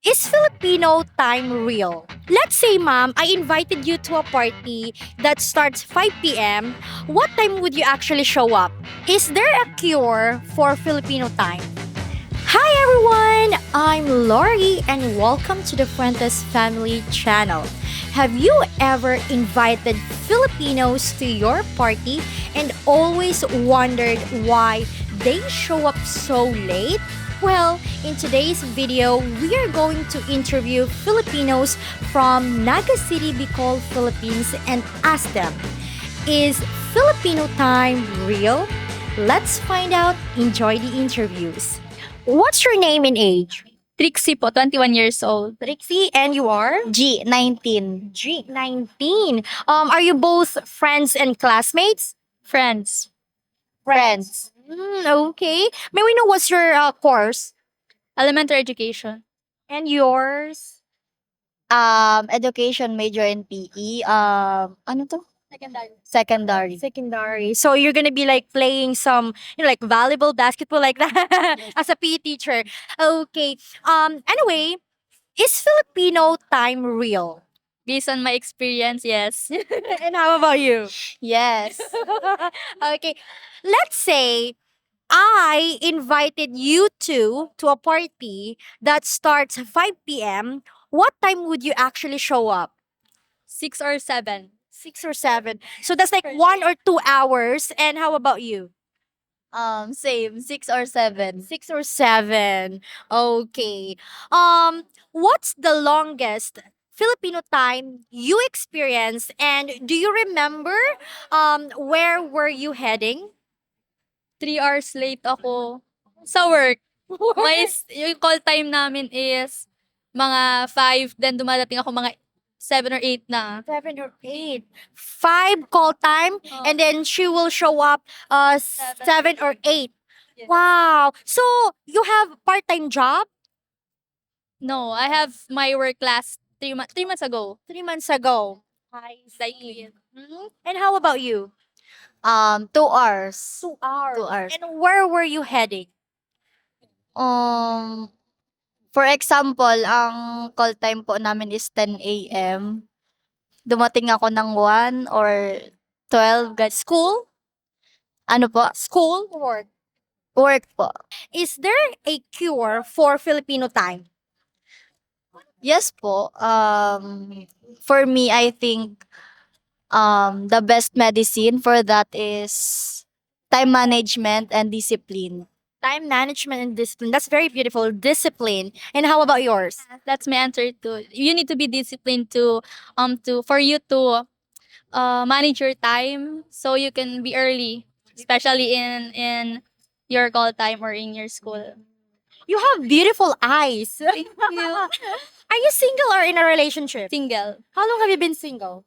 Is Filipino time real? Let's say, ma'am, I invited you to a party that starts 5 p.m. What time would you actually show up? Is there a cure for Filipino time? Hi everyone, I'm Lorie and welcome to the Fuentes Family Channel. Have you ever invited Filipinos to your party and always wondered why they show up so late? Well, in today's video, we are going to interview Filipinos from Naga City, Bicol, Philippines and ask them, is Filipino time real? Let's find out. Enjoy the interviews. What's your name and age? Trixie po, 21 years old. Trixie, and you are? G, 19. G19. Are you both friends and classmates? Friends. Friends. Okay. May we know what's your course? Elementary education. And yours? Education major in PE. Ano to? Secondary. Secondary. Secondary. So you're gonna be like playing some, like volleyball, basketball, like that as a PE teacher. Okay. Anyway, is Filipino time real? Based on my experience, yes. And how about you? Yes. Okay. Let's say I invited you two to a party that starts 5 p.m. What time would you actually show up? 6 or 7. 6 or 7. So that's like 1 or 2 hours. And how about you? Same. 6 or 7. 6 or 7. Okay. What's the longest Filipino time you experienced? And do you remember where were you heading? 3 hours late ako sa work. Yung call time namin is mga 5, then dumadating ako mga 7 or 8 na. 7 or 8. 5 call time, Oh. and then she will show up 7 or 8. Yes. Wow. So you have part-time job No, I have my work last 3 months ago. 3 months ago. I see. And how about you? 2 hours. 2 hours. 2 hours. And where were you heading? For example, ang call time po namin is 10 a.m. Dumating ako ng 1 or 12. School? Ano po? School? Work? Work po. Is there a cure for Filipino time? Yes po. For me, I think the best medicine for that is time management and discipline. Time management and discipline. That's very beautiful. Discipline. And how about yours? That's my answer to. You need to be disciplined for you to manage your time so you can be early, especially in your call time or in your school. You have beautiful eyes. Thank you. Are you single or in a relationship? Single. How long have you been single?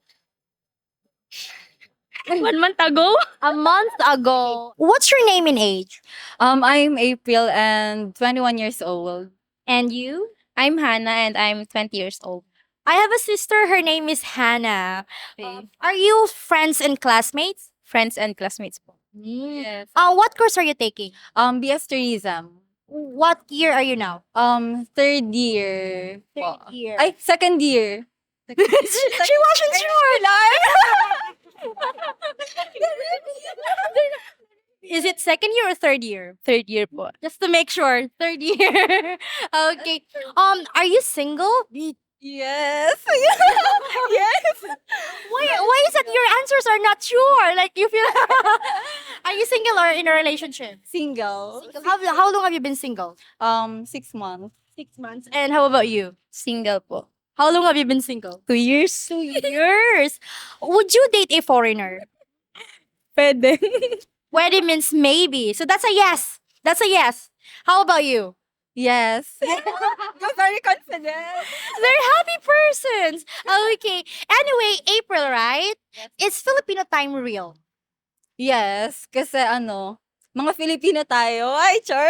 1 month ago. A month ago. What's your name and age? I'm April and 21 years old. And you? I'm Hannah and I'm 20 years old. I have a sister. Her name is Hannah. Are you friends and classmates? Friends and classmates po. Yes. What course are you taking? BS Tourism. What year are you now? Third year po. Third year. Ay, second year. She wasn't sure. Is it second year or third year? Third year po. Just to make sure. Third year. Okay. Are you single? Yes. yes. Why is it your answers are not sure? Like you feel are you single or in a relationship? Single. How long have you been single? 6 months. 6 months. And how about you? Single po. How long have you been single? 2 years. 2 years. Would you date a foreigner? Pwede. Pwede means maybe. So that's a yes. That's a yes. How about you? yes. You're very confident. They're happy persons. Okay. Anyway, April, right? Is Filipino time real? Yes. Kasi mga Filipino tayo. Ay, char.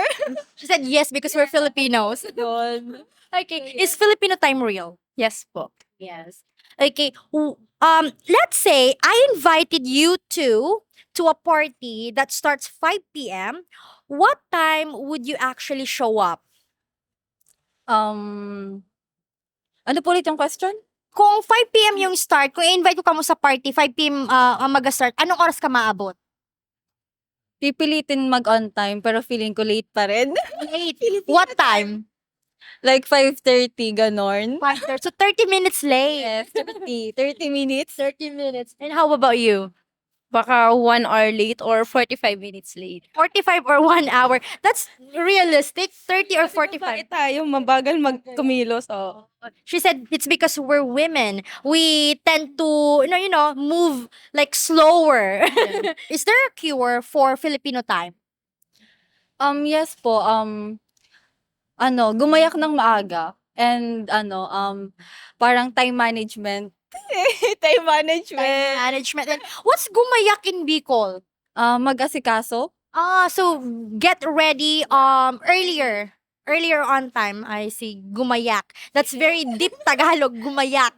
She said yes because we're Filipinos. Yun. Okay. Is Filipino time real? Yes po. Yes. Okay. Let's say I invited you two to a party that starts 5 p.m. What time would you actually show up? Ano po ulit yung question? Kung 5 p.m. yung start, kung i-invite ko ka mo sa party, 5 p.m. Ang mag-start, anong oras ka maabot? Pipilitin mag-on time pero feeling ko late pa rin. Late. What time? Like 5:30 ganon. 5:30. So 30 minutes late. Yes, 30 minutes. 30 minutes. And how about you? Baka 1 hour late or 45 minutes late. 45 or 1 hour. That's realistic. 30 or 45. Bakit tayo mabagal magkumilos? Oh. She said it's because we're women. We tend to, move like slower. Is there a cure for Filipino time? Yes po, gumayak ng maaga and parang time management. Time management. Management. And what's gumayak in Bicol? Mag-asikaso. So get ready earlier. Earlier on time, I see gumayak. That's very deep Tagalog, gumayak.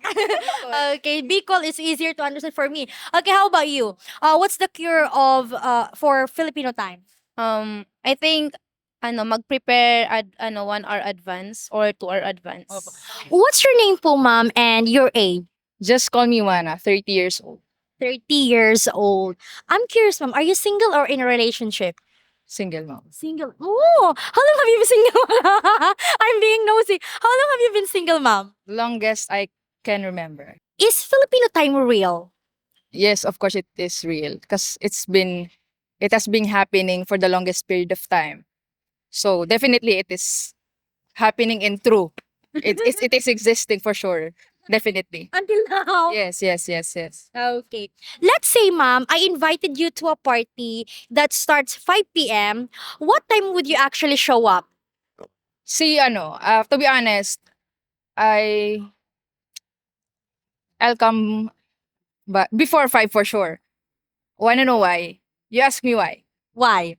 Okay, Bicol is easier to understand for me. Okay, how about you? What's the cure of for Filipino time? I think mag-prepare 1 hour advance or 2 hour advance. What's your name po, ma'am, and your age? Just call me Wana, 30 years old. 30 years old. I'm curious, ma'am, are you single or in a relationship? Single mom. Single. Oh, how long have you been single? I'm being nosy. How long have you been single, ma'am? Longest I can remember. Is Filipino time real? Yes, of course it is real because it has been happening for the longest period of time. So definitely it is happening in true. It is existing for sure. Definitely. Until now? Yes. Okay. Let's say, ma'am, I invited you to a party that starts 5 p.m. What time would you actually show up? See, to be honest, I'll come but before 5 for sure. Wanna know why? You ask me why. Why?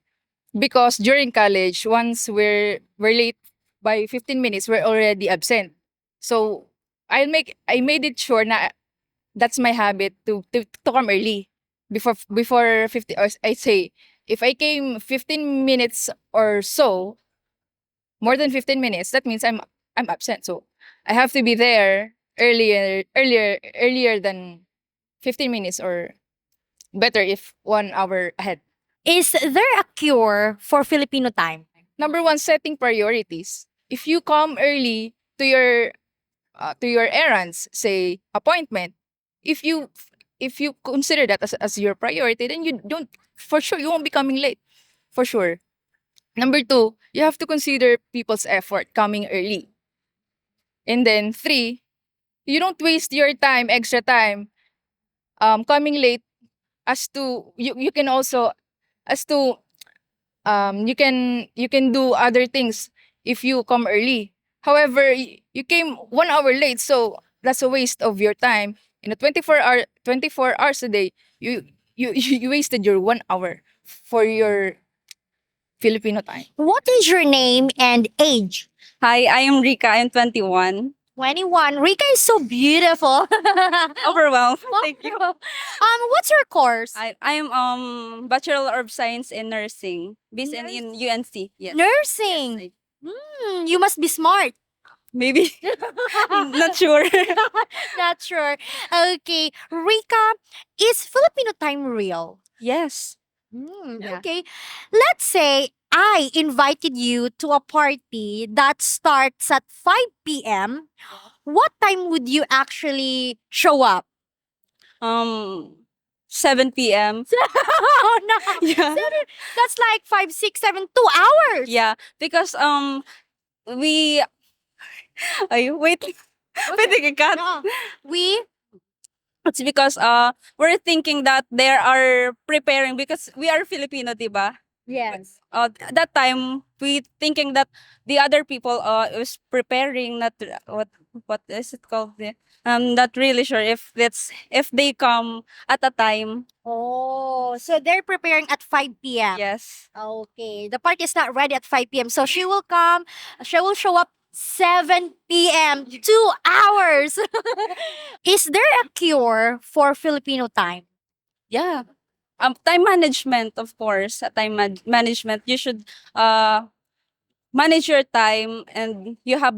Because during college, once we're late by 15 minutes, we're already absent. So I made it sure na that's my habit to come early before 50, or I say if I came 15 minutes or so, more than 15 minutes, that means I'm absent. So I have to be there earlier than 15 minutes, or better if 1 hour ahead. Is there a cure for Filipino time? Number one, setting priorities. If you come early to your errands, say appointment, if you consider that as your priority, then you don't, for sure you won't be coming late, for sure. Number two, you have to consider people's effort coming early. And then 3, you don't waste your time, extra time, coming late, as to you can also, as to you can do other things if you come early. However, you came 1 hour late, so that's a waste of your time. In a 24 hours a day, you wasted your 1 hour for your Filipino time. What is your name and age? Hi, I am Rika. I'm 21. 21. Rika is so beautiful. Overwhelmed. Thank you. What's your course? I am Bachelor of Science in Nursing based in UNC. Yes. Nursing. You must be smart. Maybe. Not sure. Not sure. Okay. Rika, is Filipino time real? Yes. Yeah. Okay. Let's say I invited you to a party that starts at 5 p.m. What time would you actually show up? 7 p.m. Oh no. Yeah. That's like 5, 6, 7, 2 hours. Yeah. Because we ay wait. Pwede ka cut? No. We It's because we're thinking that they are preparing because we are Filipino, diba? yes. That time we thinking that the other people is preparing, not what is it called, not really sure if they come at a time. Oh, so they're preparing at 5 p.m. Yes. Okay. The party is not ready at 5 p.m. So she will show up 7 p.m. 2 hours. Is there a cure for Filipino time? Yeah. Time management, of course. Management, you should manage your time, and you have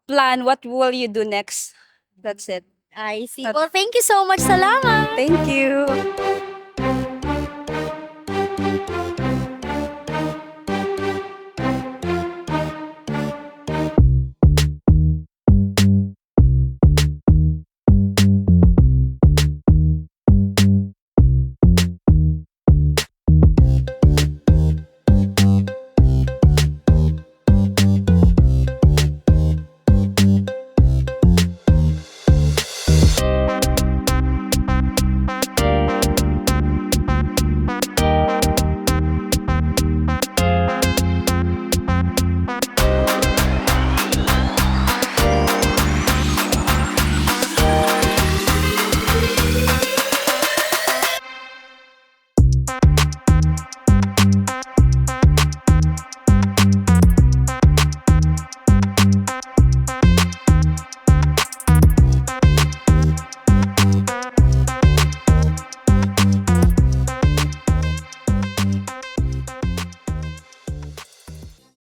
plan what will you do next. That's it. I see. That- Well, thank you so much. Salamat. Thank you.